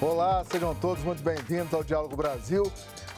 Olá, sejam todos muito bem-vindos ao Diálogo Brasil.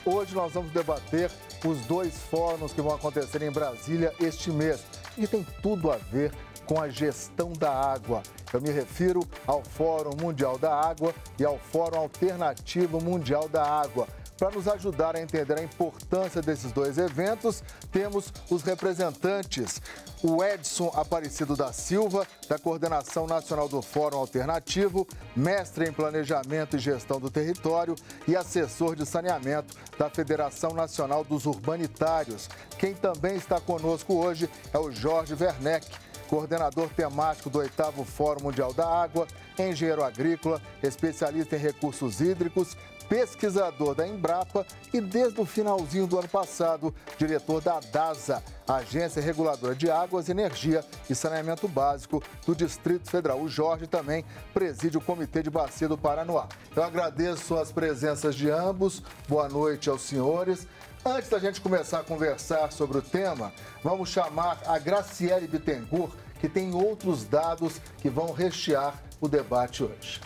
Hoje nós vamos debater os dois fóruns que vão acontecer em Brasília este mês e tem tudo a ver com a gestão da água. Eu me refiro ao Fórum Mundial da Água e ao Fórum Alternativo Mundial da Água. Para nos ajudar a entender a importância desses dois eventos, temos os representantes, o Edson Aparecido da Silva, da Coordenação Nacional do Fórum Alternativo, mestre em Planejamento e Gestão do Território e assessor de saneamento da Federação Nacional dos Urbanitários. Quem também está conosco hoje é o Jorge Werneck, coordenador temático do 8º Fórum Mundial da Água, engenheiro agrícola, especialista em recursos hídricos, pesquisador da Embrapa e, desde o finalzinho do ano passado, diretor da DASA, Agência Reguladora de Águas, Energia e Saneamento Básico do Distrito Federal. O Jorge também preside o Comitê de Bacia do Paranoá. Eu agradeço as presenças de ambos. Boa noite aos senhores. Antes da gente começar a conversar sobre o tema, vamos chamar a Graciele Bittencourt, que tem outros dados que vão rechear o debate hoje.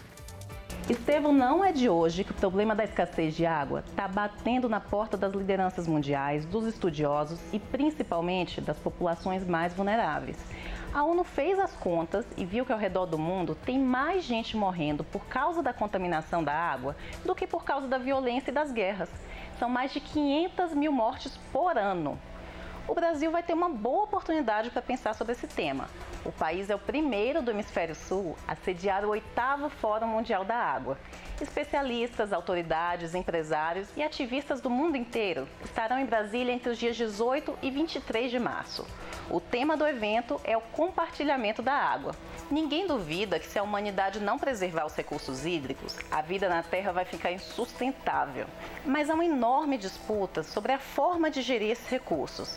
Estevão, não é de hoje que o problema da escassez de água está batendo na porta das lideranças mundiais, dos estudiosos e principalmente das populações mais vulneráveis. A ONU fez as contas e viu que ao redor do mundo tem mais gente morrendo por causa da contaminação da água do que por causa da violência e das guerras. São mais de 500 mil mortes por ano. O Brasil vai ter uma boa oportunidade para pensar sobre esse tema. O país é o primeiro do Hemisfério Sul a sediar o 8º Fórum Mundial da Água. Especialistas, autoridades, empresários e ativistas do mundo inteiro estarão em Brasília entre os dias 18 e 23 de março. O tema do evento é o compartilhamento da água. Ninguém duvida que se a humanidade não preservar os recursos hídricos, a vida na Terra vai ficar insustentável. Mas há uma enorme disputa sobre a forma de gerir esses recursos.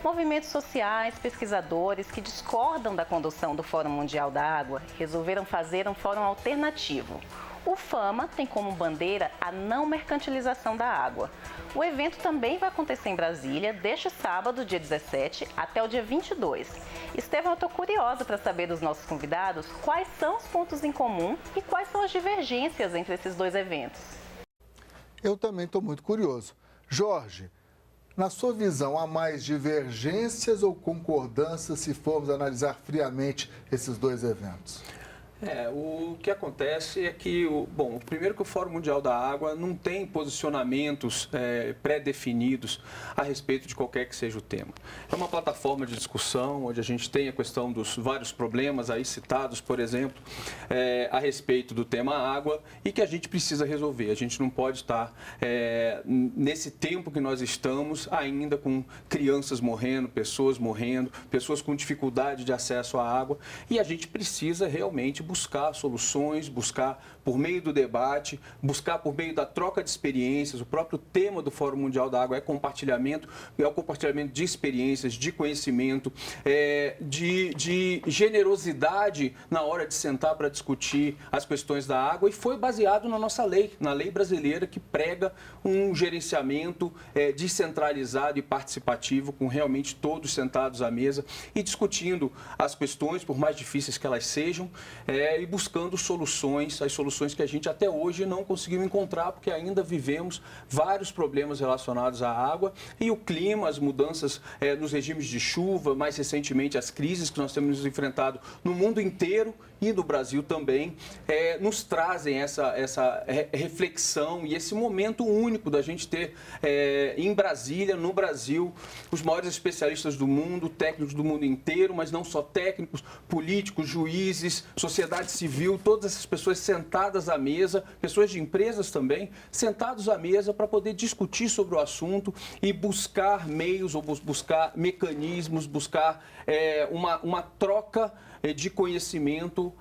Movimentos sociais, pesquisadores que discordam da condução do Fórum Mundial da Água resolveram fazer um fórum alternativo. O FAMA tem como bandeira a não mercantilização da água. O evento também vai acontecer em Brasília, deste sábado, dia 17, até o dia 22. Estevão, eu estou curiosa para saber dos nossos convidados quais são os pontos em comum e quais são as divergências entre esses dois eventos. Eu também estou muito curioso. Jorge, na sua visão, há mais divergências ou concordâncias se formos analisar friamente esses dois eventos? O que acontece é que, primeiro que o Fórum Mundial da Água não tem posicionamentos pré-definidos a respeito de qualquer que seja o tema. É uma plataforma de discussão onde a gente tem a questão dos vários problemas aí citados, por exemplo, a respeito do tema água e que a gente precisa resolver. A gente não pode estar, nesse tempo que nós estamos, ainda com crianças morrendo, pessoas com dificuldade de acesso à água e a gente precisa realmente buscar soluções, buscar por meio do debate, buscar por meio da troca de experiências. O próprio tema do Fórum Mundial da Água é o compartilhamento de experiências, de conhecimento, de generosidade na hora de sentar para discutir as questões da água e foi baseado na nossa lei, na lei brasileira que prega um gerenciamento descentralizado e participativo, com realmente todos sentados à mesa e discutindo as questões, por mais difíceis que elas sejam, e buscando soluções, as soluções que a gente até hoje não conseguiu encontrar, porque ainda vivemos vários problemas relacionados à água e o clima, as mudanças nos regimes de chuva, mais recentemente as crises que nós temos enfrentado no mundo inteiro e no Brasil também, nos trazem essa reflexão e esse momento único da gente ter em Brasília, no Brasil, os maiores especialistas do mundo, técnicos do mundo inteiro, mas não só técnicos, políticos, juízes, sociedade civil, todas essas pessoas sentadas à mesa, pessoas de empresas também, sentados à mesa para poder discutir sobre o assunto e buscar meios ou buscar mecanismos, buscar uma troca de conhecimento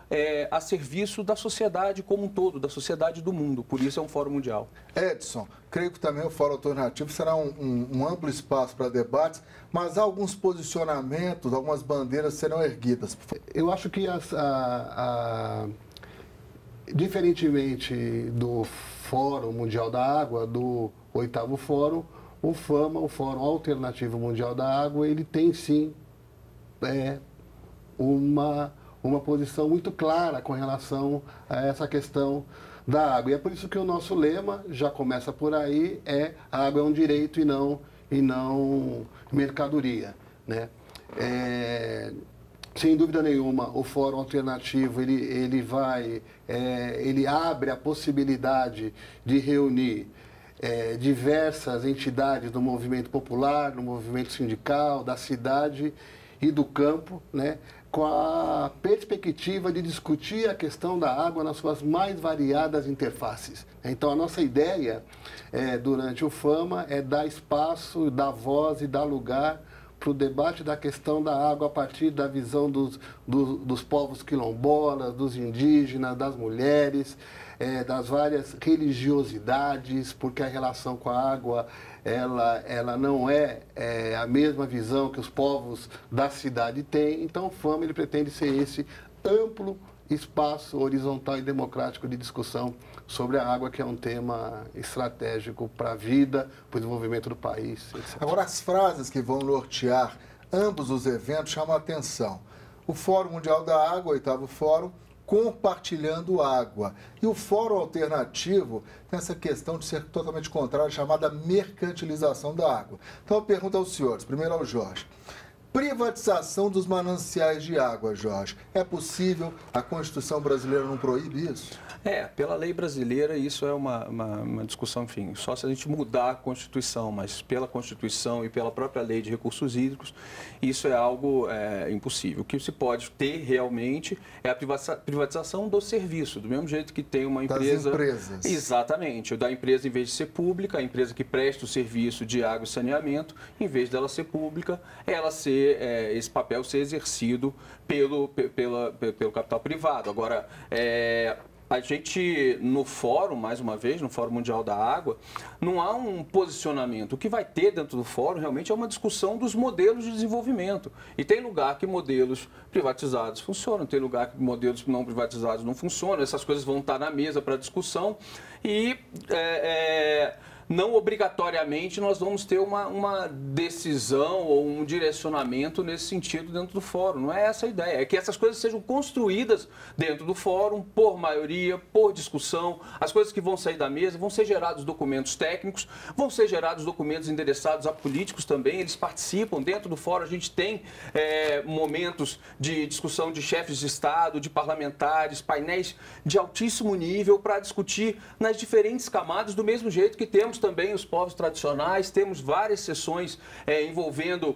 a serviço da sociedade como um todo, da sociedade do mundo. Por isso é um fórum mundial. Edson, creio que também o Fórum Alternativo será um amplo espaço para debates, mas alguns posicionamentos, algumas bandeiras serão erguidas. Eu acho que diferentemente do Fórum Mundial da Água, do 8º Fórum, o FAMA, o Fórum Alternativo Mundial da Água, ele tem sim uma posição muito clara com relação a essa questão da água. E é por isso que o nosso lema, já começa por aí, a água é um direito e não mercadoria, né? Sem dúvida nenhuma, o Fórum Alternativo ele abre a possibilidade de reunir diversas entidades do movimento popular, do movimento sindical, da cidade e do campo, né, com a perspectiva de discutir a questão da água nas suas mais variadas interfaces. Então, a nossa ideia durante o FAMA é dar espaço, dar voz e dar lugar para o debate da questão da água a partir da visão dos povos quilombolas, dos indígenas, das mulheres, das várias religiosidades, porque a relação com a água ela não é a mesma visão que os povos da cidade têm. Então, o FAMA ele pretende ser esse amplo espaço horizontal e democrático de discussão sobre a água, que é um tema estratégico para a vida, para o desenvolvimento do país, etc. Agora, as frases que vão nortear ambos os eventos chamam a atenção. O Fórum Mundial da Água, 8º Fórum, compartilhando água. E o Fórum Alternativo tem essa questão de ser totalmente contrária, chamada mercantilização da água. Então, eu pergunto aos senhores, primeiro ao Jorge. Privatização dos mananciais de água, Jorge. É possível? A Constituição brasileira não proíbe isso? Pela lei brasileira isso é uma discussão, enfim, só se a gente mudar a Constituição, mas pela Constituição e pela própria lei de recursos hídricos, isso é algo impossível. O que se pode ter realmente é a privatização do serviço, do mesmo jeito que tem uma empresa... Das empresas. Exatamente. Da empresa, em vez de ser pública, a empresa que presta o serviço de água e saneamento, em vez dela ser pública, ela esse papel ser exercido pelo capital privado. Agora, a gente, no fórum, mais uma vez, no Fórum Mundial da Água, não há um posicionamento. O que vai ter dentro do fórum realmente é uma discussão dos modelos de desenvolvimento. E tem lugar que modelos privatizados funcionam, tem lugar que modelos não privatizados não funcionam. Essas coisas vão estar na mesa para discussão e... não obrigatoriamente nós vamos ter uma decisão ou um direcionamento nesse sentido dentro do fórum. Não é essa a ideia. É que essas coisas sejam construídas dentro do fórum, por maioria, por discussão. As coisas que vão sair da mesa vão ser gerados documentos técnicos, vão ser gerados documentos endereçados a políticos também. Eles participam. Dentro do fórum a gente tem momentos de discussão de chefes de Estado, de parlamentares, painéis de altíssimo nível para discutir nas diferentes camadas, do mesmo jeito que temos também os povos tradicionais, temos várias sessões envolvendo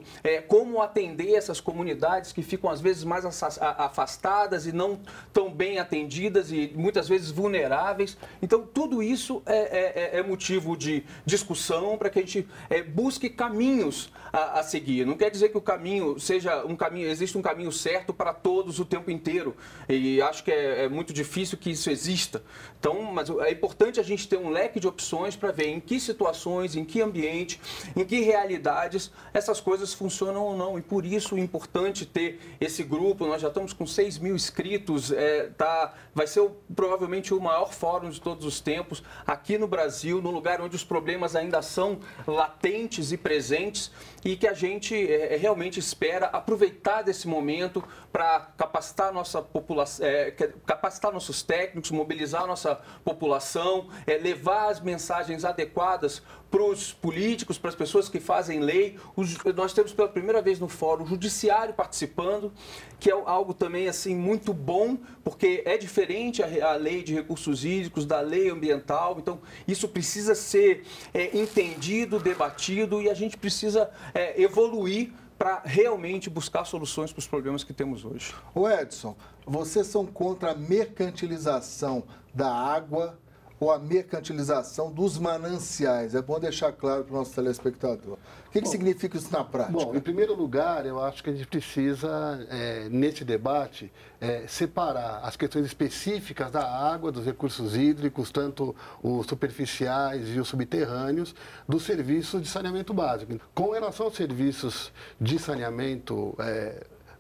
como atender essas comunidades que ficam às vezes mais afastadas e não tão bem atendidas e muitas vezes vulneráveis. Então, tudo isso é motivo de discussão para que a gente busque caminhos a seguir. Não quer dizer que o caminho seja um caminho, existe um caminho certo para todos o tempo inteiro. E acho que é muito difícil que isso exista. Então, mas é importante a gente ter um leque de opções para ver em que situações, em que ambiente, em que realidades essas coisas funcionam ou não. E por isso é importante ter esse grupo. Nós já estamos com 6 mil inscritos, vai ser provavelmente o maior fórum de todos os tempos aqui no Brasil, num lugar onde os problemas ainda são latentes e presentes e que a gente realmente espera aproveitar desse momento para capacitar nossa população, capacitar nossos técnicos, mobilizar nossa população, levar as mensagens adequadas para os políticos, para as pessoas que fazem lei. Nós temos pela primeira vez no fórum o judiciário participando, que é algo também assim muito bom, porque é diferente a lei de recursos hídricos da lei ambiental. Então, isso precisa ser entendido, debatido e a gente precisa evoluir para realmente buscar soluções para os problemas que temos hoje. O Edson, vocês são contra a mercantilização da água ou a mercantilização dos mananciais? É bom deixar claro para o nosso telespectador. O que significa isso na prática? Bom, em primeiro lugar, eu acho que a gente precisa, nesse debate, separar as questões específicas da água, dos recursos hídricos, tanto os superficiais e os subterrâneos, dos serviços de saneamento básico. Com relação aos serviços de saneamento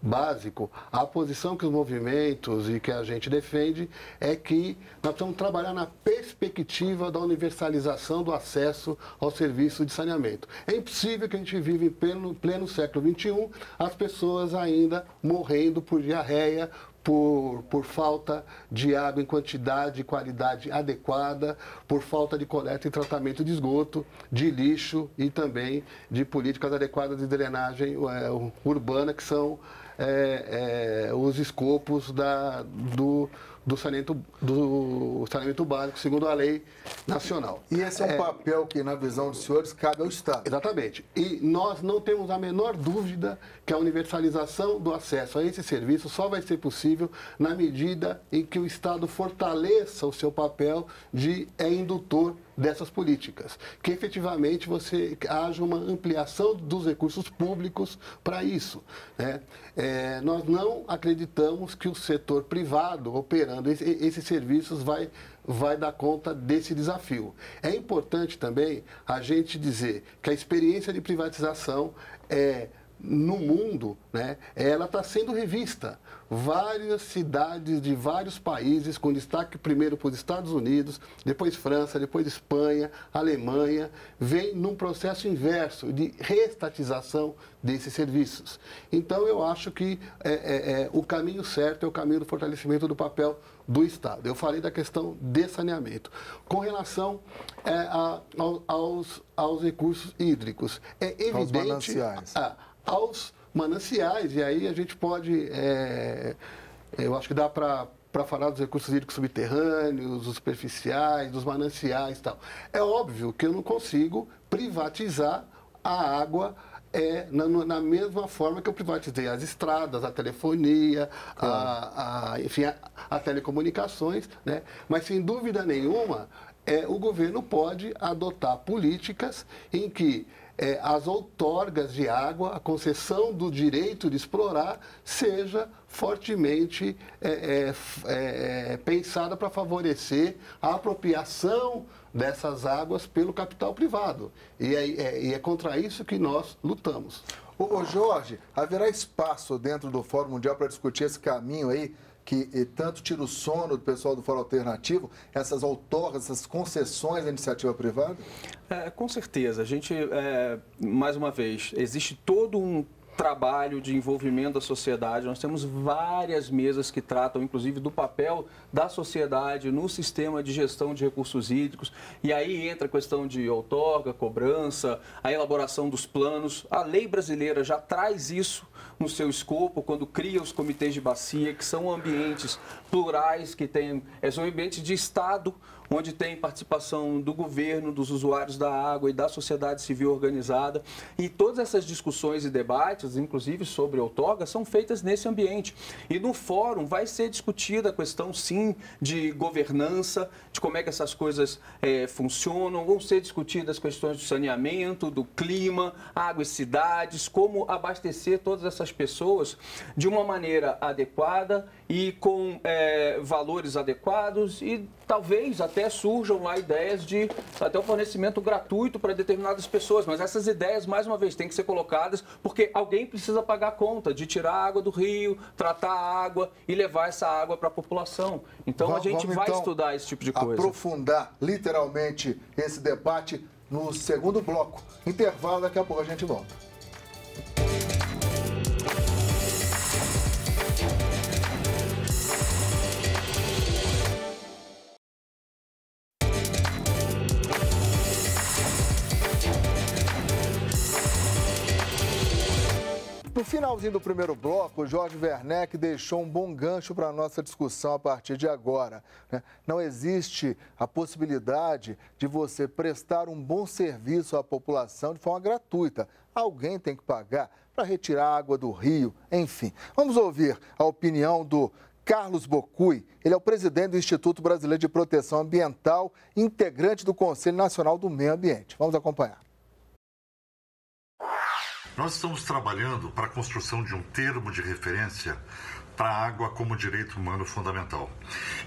básico, a posição que os movimentos e que a gente defende é que nós precisamos trabalhar na perspectiva da universalização do acesso ao serviço de saneamento. É impossível que a gente vive em pleno século XXI, as pessoas ainda morrendo por diarreia, por falta de água em quantidade e qualidade adequada, por falta de coleta e tratamento de esgoto, de lixo e também de políticas adequadas de drenagem urbana, que são os escopos do saneamento básico, segundo a lei nacional. E esse é um papel que, na visão dos senhores, cabe ao Estado. Exatamente. E nós não temos a menor dúvida que a universalização do acesso a esse serviço só vai ser possível na medida em que o Estado fortaleça o seu papel de indutor dessas políticas, que efetivamente haja uma ampliação dos recursos públicos para isso, né? Nós não acreditamos que o setor privado operando esses serviços vai dar conta desse desafio. É importante também a gente dizer que a experiência de privatização no mundo, né, ela está sendo revista. Várias cidades de vários países, com destaque primeiro para os Estados Unidos, depois França, depois Espanha, Alemanha, vem num processo inverso de reestatização desses serviços. Então, eu acho que o caminho certo é o caminho do fortalecimento do papel do Estado. Eu falei da questão de saneamento. Com relação aos recursos hídricos, é evidente... Aos mananciais. Aos mananciais, e aí a gente pode, eu acho que dá para falar dos recursos hídricos subterrâneos, dos superficiais, dos mananciais e tal. É óbvio que eu não consigo privatizar a água na mesma forma que eu privatizei as estradas, a telefonia, enfim, a telecomunicações, né? Mas, sem dúvida nenhuma, o governo pode adotar políticas em que as outorgas de água, a concessão do direito de explorar, seja fortemente pensada para favorecer a apropriação dessas águas pelo capital privado. E é contra isso que nós lutamos. Ô Jorge, haverá espaço dentro do Fórum Mundial para discutir esse caminho aí, que tanto tira o sono do pessoal do Fórum Alternativo, essas outorgas, essas concessões da iniciativa privada? Com certeza. A gente, mais uma vez, existe todo um trabalho de envolvimento da sociedade. Nós temos várias mesas que tratam, inclusive, do papel da sociedade no sistema de gestão de recursos hídricos. E aí entra a questão de outorga, cobrança, a elaboração dos planos. A lei brasileira já traz isso no seu escopo, quando cria os comitês de bacia, que são ambientes plurais, que são ambientes de Estado, onde tem participação do governo, dos usuários da água e da sociedade civil organizada. E todas essas discussões e debates, inclusive sobre outorga, são feitas nesse ambiente. E no fórum vai ser discutida a questão, sim, de governança, de como é que essas coisas funcionam, vão ser discutidas as questões do saneamento, do clima, água e cidades, como abastecer todas essas pessoas de uma maneira adequada e com valores adequados, e talvez até surjam lá ideias de até o fornecimento gratuito para determinadas pessoas, mas essas ideias, mais uma vez, têm que ser colocadas porque alguém precisa pagar a conta de tirar a água do rio, tratar a água e levar essa água para a população. Então a gente vai estudar esse tipo de coisa. Aprofundar literalmente esse debate no segundo bloco. Intervalo, daqui a pouco a gente volta. No finalzinho do primeiro bloco, o Jorge Werneck deixou um bom gancho para a nossa discussão a partir de agora, né? Não existe a possibilidade de você prestar um bom serviço à população de forma gratuita. Alguém tem que pagar para retirar a água do rio, enfim. Vamos ouvir a opinião do Carlos Bocui. Ele é o presidente do Instituto Brasileiro de Proteção Ambiental, integrante do Conselho Nacional do Meio Ambiente. Vamos acompanhar. Nós estamos trabalhando para a construção de um termo de referência para a água como direito humano fundamental.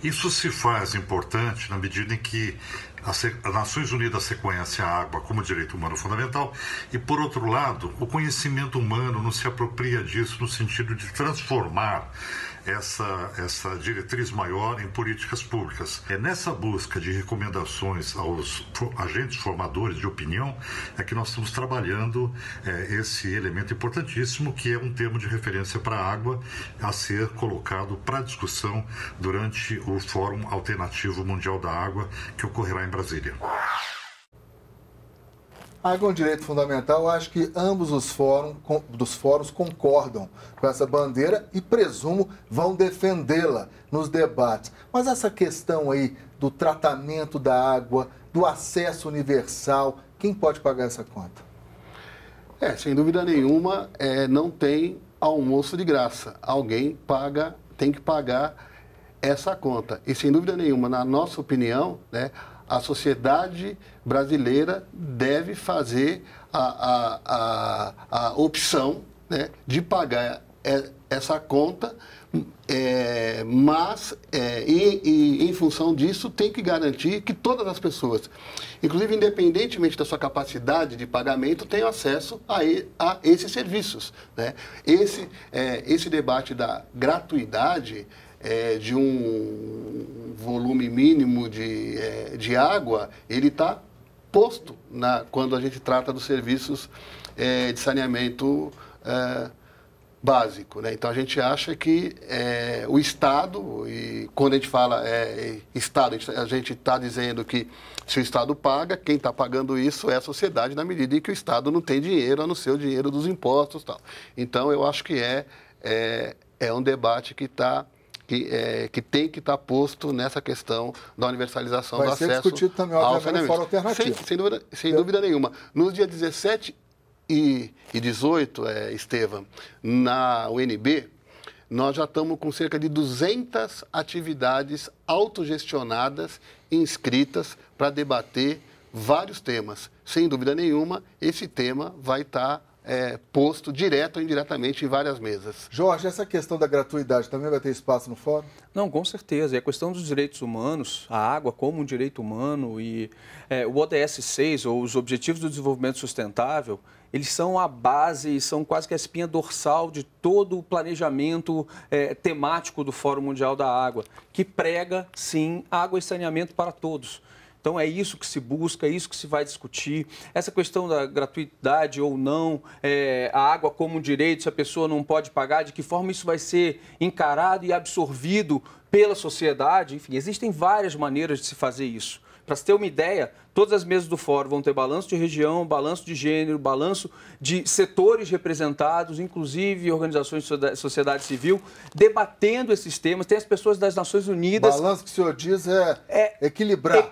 Isso se faz importante na medida em que As Nações Unidas reconhecem a água como direito humano fundamental e, por outro lado, o conhecimento humano não se apropria disso no sentido de transformar essa diretriz maior em políticas públicas. É nessa busca de recomendações aos agentes formadores de opinião é que nós estamos trabalhando esse elemento importantíssimo, que é um termo de referência para a água a ser colocado para discussão durante o Fórum Alternativo Mundial da Água, que ocorrerá em Brasília. A água é um direito fundamental. Eu acho que ambos os fóruns concordam com essa bandeira e, presumo, vão defendê-la nos debates. Mas essa questão aí do tratamento da água, do acesso universal, quem pode pagar essa conta? Sem dúvida nenhuma, não tem almoço de graça. Alguém tem que pagar essa conta. E, sem dúvida nenhuma, na nossa opinião, né, a sociedade brasileira deve fazer a opção, né, de pagar essa conta, mas em função disso tem que garantir que todas as pessoas, inclusive independentemente da sua capacidade de pagamento, tenham acesso a esses serviços, né? Esse debate da gratuidade de um volume mínimo de água, ele está posto quando a gente trata dos serviços de saneamento básico, né? Então, a gente acha que o Estado, e quando a gente fala Estado, a gente está dizendo que se o Estado paga, quem está pagando isso é a sociedade, na medida em que o Estado não tem dinheiro, a não ser o dinheiro dos impostos e tal. Então, eu acho que é um debate que tem que estar posto nessa questão da universalização do acesso ao saneamento. Vai ser discutido também, obviamente, no Fórum Alternativo. Sem dúvida nenhuma. Nos dias 17 e 18, Estevam, na UNB, nós já estamos com cerca de 200 atividades autogestionadas inscritas para debater vários temas. Sem dúvida nenhuma, esse tema vai estar posto direto ou indiretamente em várias mesas. Jorge, essa questão da gratuidade também vai ter espaço no fórum? Não, com certeza. E a questão dos direitos humanos, a água como um direito humano e o ODS 6, ou os Objetivos do Desenvolvimento Sustentável, eles são a base e são quase que a espinha dorsal de todo o planejamento temático do Fórum Mundial da Água, que prega, sim, água e saneamento para todos. Então, é isso que se busca, é isso que se vai discutir. Essa questão da gratuidade ou não, a água como um direito, se a pessoa não pode pagar, de que forma isso vai ser encarado e absorvido pela sociedade. Enfim, existem várias maneiras de se fazer isso. Para se ter uma ideia, todas as mesas do fórum vão ter balanço de região, balanço de gênero, balanço de setores representados, inclusive organizações da sociedade civil, debatendo esses temas. Tem as pessoas das Nações Unidas. O balanço que o senhor diz é equilibrado.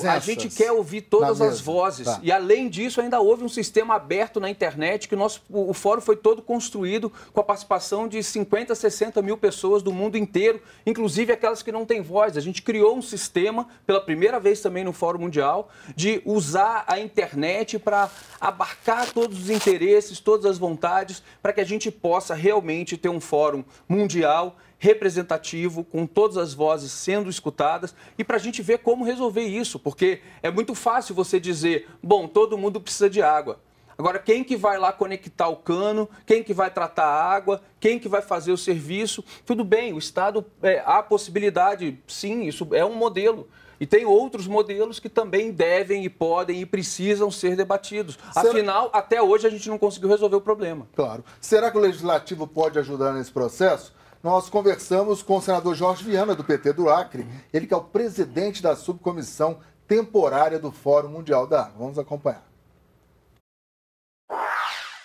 A gente quer ouvir todas as vozes. Tá. E, além disso, ainda houve um sistema aberto na internet, que o fórum foi todo construído com a participação de 50, 60 mil pessoas do mundo inteiro, inclusive aquelas que não têm voz. A gente criou um sistema, pela primeira vez também no Fórum Mundial, de usar a internet para abarcar todos os interesses, todas as vontades, para que a gente possa realmente ter um fórum mundial representativo, com todas as vozes sendo escutadas, e para a gente ver como resolver isso, porque é muito fácil você dizer, bom, todo mundo precisa de água. Agora, quem que vai lá conectar o cano, quem que vai tratar a água, quem que vai fazer o serviço? Tudo bem, o Estado, há possibilidade, sim, isso é um modelo. E tem outros modelos que também devem e podem e precisam ser debatidos. Afinal, até hoje a gente não conseguiu resolver o problema. Claro. Será que o Legislativo pode ajudar nesse processo? Nós conversamos com o senador Jorge Viana, do PT do Acre, ele que é o presidente da subcomissão temporária do Fórum Mundial da Água. Vamos acompanhar.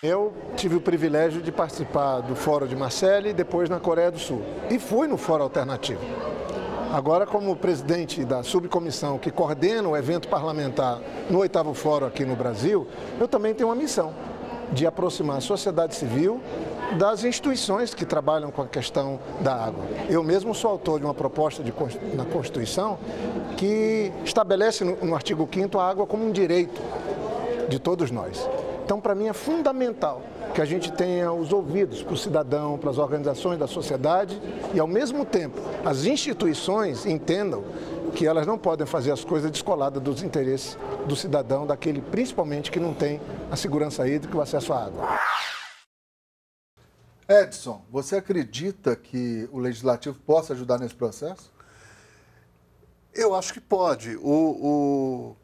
Eu tive o privilégio de participar do Fórum de Marseille e depois na Coreia do Sul. E fui no Fórum Alternativo. Agora, como presidente da subcomissão que coordena o evento parlamentar no 8º Fórum aqui no Brasil, eu também tenho uma missão de aproximar a sociedade civil das instituições que trabalham com a questão da água. Eu mesmo sou autor de uma proposta na Constituição que estabelece no artigo 5º a água como um direito de todos nós. Então, para mim, é fundamental que a gente tenha os ouvidos para o cidadão, para as organizações da sociedade e, ao mesmo tempo, as instituições entendam que elas não podem fazer as coisas descoladas dos interesses do cidadão, daquele principalmente que não tem a segurança hídrica e o acesso à água. Edson, você acredita que o Legislativo possa ajudar nesse processo? Eu acho que pode. O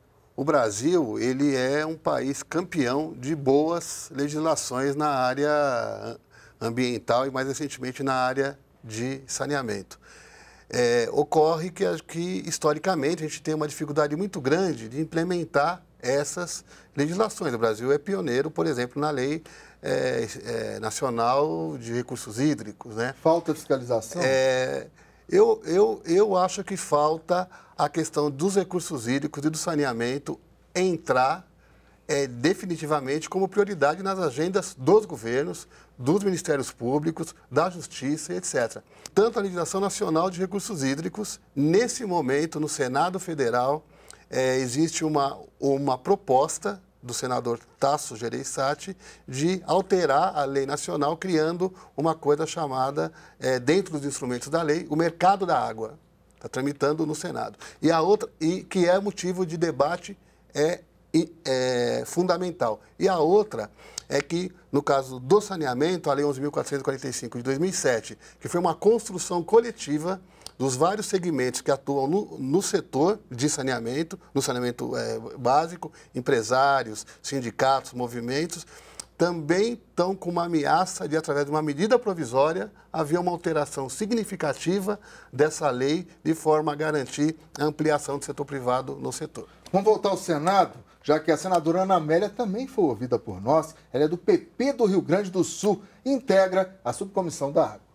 Brasil, ele é um país campeão de boas legislações na área ambiental e, mais recentemente, na área de saneamento. Ocorre que, historicamente, a gente tem uma dificuldade muito grande de implementar essas legislações. O Brasil é pioneiro, por exemplo, na Lei Nacional de Recursos Hídricos, né? Falta fiscalização? Eu acho que falta a questão dos recursos hídricos e do saneamento entrar definitivamente como prioridade nas agendas dos governos, dos ministérios públicos, da Justiça, etc. Tanto a Legislação Nacional de Recursos Hídricos, nesse momento, no Senado Federal, existe uma proposta do senador Tasso Gereissati de alterar a lei nacional, criando uma coisa chamada, dentro dos instrumentos da lei, o mercado da água. Está tramitando no Senado. E a outra, que é motivo de debate, fundamental. E a outra é que, no caso do saneamento, a Lei 11.445 de 2007, que foi uma construção coletiva dos vários segmentos que atuam no setor de saneamento, no saneamento básico, empresários, sindicatos, movimentos, também estão com uma ameaça de, através de uma medida provisória, haver uma alteração significativa dessa lei, de forma a garantir a ampliação do setor privado no setor. Vamos voltar ao Senado, já que a senadora Ana Amélia também foi ouvida por nós. Ela é do PP do Rio Grande do Sul e integra a subcomissão da água.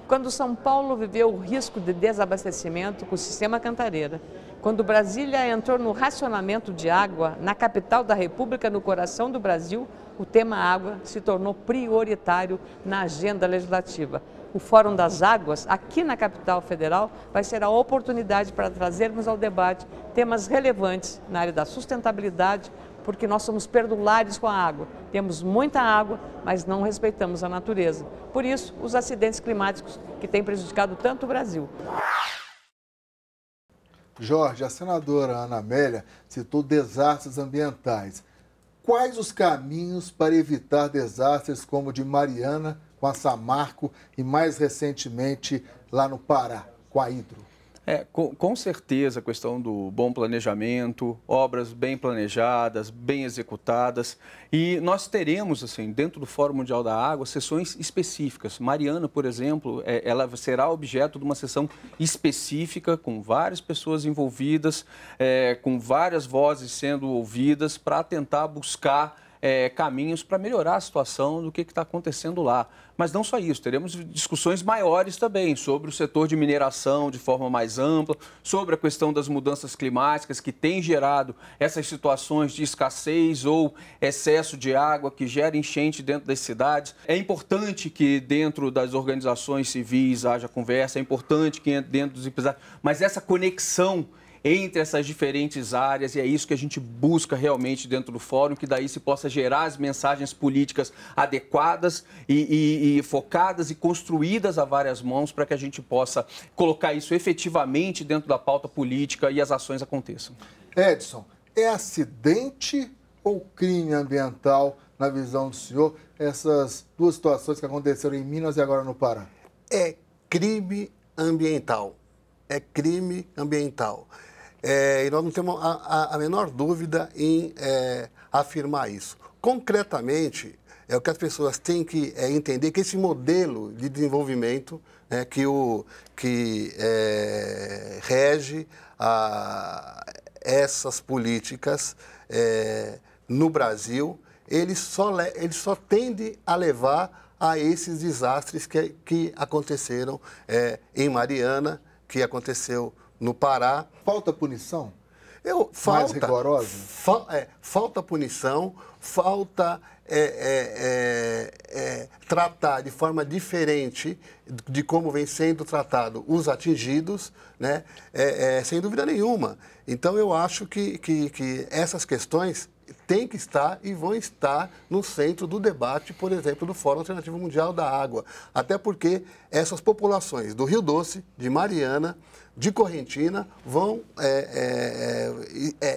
Quando São Paulo viveu o risco de desabastecimento com o sistema Cantareira, quando Brasília entrou no racionamento de água na capital da República, no coração do Brasil, o tema água se tornou prioritário na agenda legislativa. O Fórum das Águas, aqui na capital federal, vai ser a oportunidade para trazermos ao debate temas relevantes na área da sustentabilidade, porque nós somos perdulares com a água. Temos muita água, mas não respeitamos a natureza. Por isso, os acidentes climáticos que têm prejudicado tanto o Brasil. Jorge, a senadora Ana Amélia citou desastres ambientais. Quais os caminhos para evitar desastres como o de Mariana, com a Samarco e, mais recentemente, lá no Pará, com a Hidro? Com certeza a questão do bom planejamento, obras bem planejadas, bem executadas. E nós teremos, assim, dentro do Fórum Mundial da Água, sessões específicas. Mariana, por exemplo, ela será objeto de uma sessão específica, com várias pessoas envolvidas, com várias vozes sendo ouvidas, para tentar buscar caminhos para melhorar a situação do que está acontecendo lá. Mas não só isso, teremos discussões maiores também sobre o setor de mineração de forma mais ampla, sobre a questão das mudanças climáticas que tem gerado essas situações de escassez ou excesso de água que gera enchente dentro das cidades. É importante que dentro das organizações civis haja conversa, é importante que dentro dos empresários, mas essa conexão entre essas diferentes áreas, e é isso que a gente busca realmente dentro do fórum, que daí se possa gerar as mensagens políticas adequadas e focadas e construídas a várias mãos para que a gente possa colocar isso efetivamente dentro da pauta política e as ações aconteçam. Edson, é acidente ou crime ambiental, na visão do senhor, essas duas situações que aconteceram em Minas e agora no Pará? É crime ambiental. É crime ambiental. E nós não temos a menor dúvida em afirmar isso. Concretamente, o que as pessoas têm que entender que esse modelo de desenvolvimento que rege essas políticas no Brasil, ele só tende a levar a esses desastres que aconteceram em Mariana, que aconteceu no Pará. Falta punição? Mais rigorosa? Falta punição, falta tratar de forma diferente de como vem sendo tratado os atingidos, né? Sem dúvida nenhuma. Então, eu acho que essas questões, têm que estar e vão estar no centro do debate, por exemplo, do Fórum Alternativo Mundial da Água. Até porque essas populações do Rio Doce, de Mariana, de Correntina,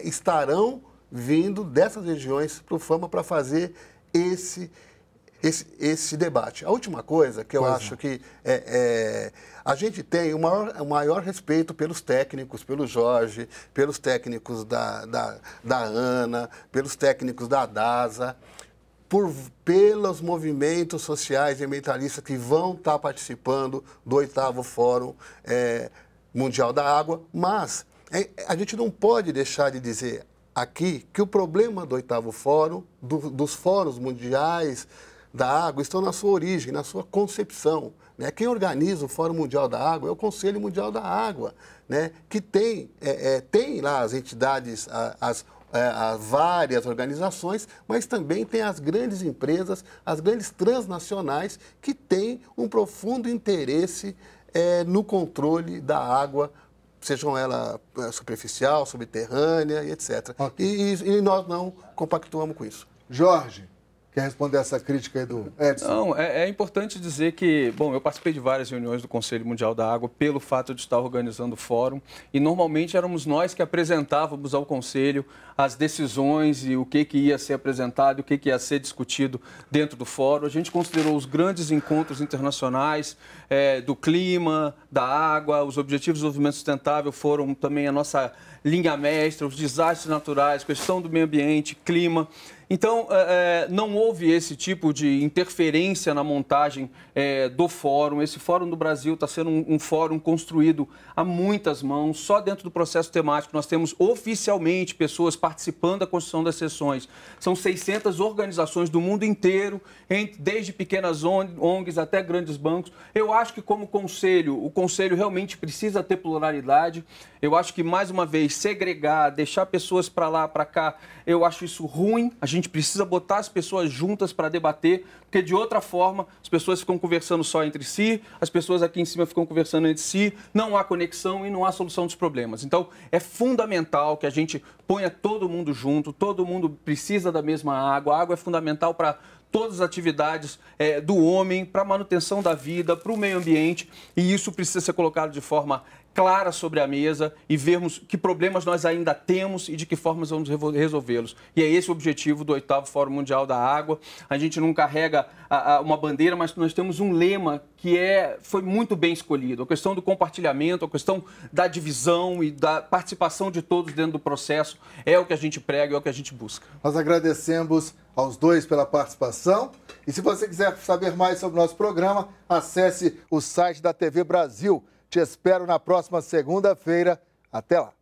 estarão vindo dessas regiões para o FAMA para fazer esse debate. A última coisa que eu acho que a gente tem o maior respeito pelos técnicos, pelo Jorge, pelos técnicos da ANA, pelos técnicos da DASA, pelos movimentos sociais e ambientalistas que vão estar participando do 8º Fórum Mundial da Água, mas a gente não pode deixar de dizer aqui que o problema do 8º Fórum, dos fóruns mundiais da água, estão na sua origem, na sua concepção. Né? Quem organiza o Fórum Mundial da Água é o Conselho Mundial da Água, né? Que tem lá as entidades, as várias organizações, mas também tem as grandes empresas, as grandes transnacionais, que têm um profundo interesse no controle da água, sejam ela superficial, subterrânea e etc. Okay. E nós não compactuamos com isso. Jorge, quer responder essa crítica aí do Edson? Não, é importante dizer que, bom, eu participei de várias reuniões do Conselho Mundial da Água pelo fato de estar organizando o fórum e normalmente éramos nós que apresentávamos ao Conselho as decisões e o que ia ser apresentado, o que ia ser discutido dentro do fórum. A gente considerou os grandes encontros internacionais do clima, da água, os Objetivos de Desenvolvimento Sustentável foram também a nossa linha mestra, os desastres naturais, questão do meio ambiente, clima. Então, não houve esse tipo de interferência na montagem do fórum. Esse fórum do Brasil está sendo um fórum construído a muitas mãos. Só dentro do processo temático nós temos oficialmente pessoas participando da construção das sessões. São 600 organizações do mundo inteiro, desde pequenas ONGs até grandes bancos. Eu acho que como conselho, o conselho realmente precisa ter pluralidade. Eu acho que, mais uma vez, segregar, deixar pessoas para lá, para cá, eu acho isso ruim. A gente precisa botar as pessoas juntas para debater, porque de outra forma as pessoas ficam conversando só entre si, as pessoas aqui em cima ficam conversando entre si, não há conexão e não há solução dos problemas. Então, é fundamental que a gente ponha todo mundo junto, todo mundo precisa da mesma água. A água é fundamental para todas as atividades do homem, para a manutenção da vida, para o meio ambiente, e isso precisa ser colocado de forma clara sobre a mesa e vermos que problemas nós ainda temos e de que formas vamos resolvê-los. E é esse o objetivo do 8º Fórum Mundial da Água. A gente não carrega uma bandeira, mas nós temos um lema que foi muito bem escolhido. A questão do compartilhamento, a questão da divisão e da participação de todos dentro do processo é o que a gente prega, é o que a gente busca. Nós agradecemos aos dois pela participação. E se você quiser saber mais sobre o nosso programa, acesse o site da TV Brasil. Te espero na próxima segunda-feira. Até lá.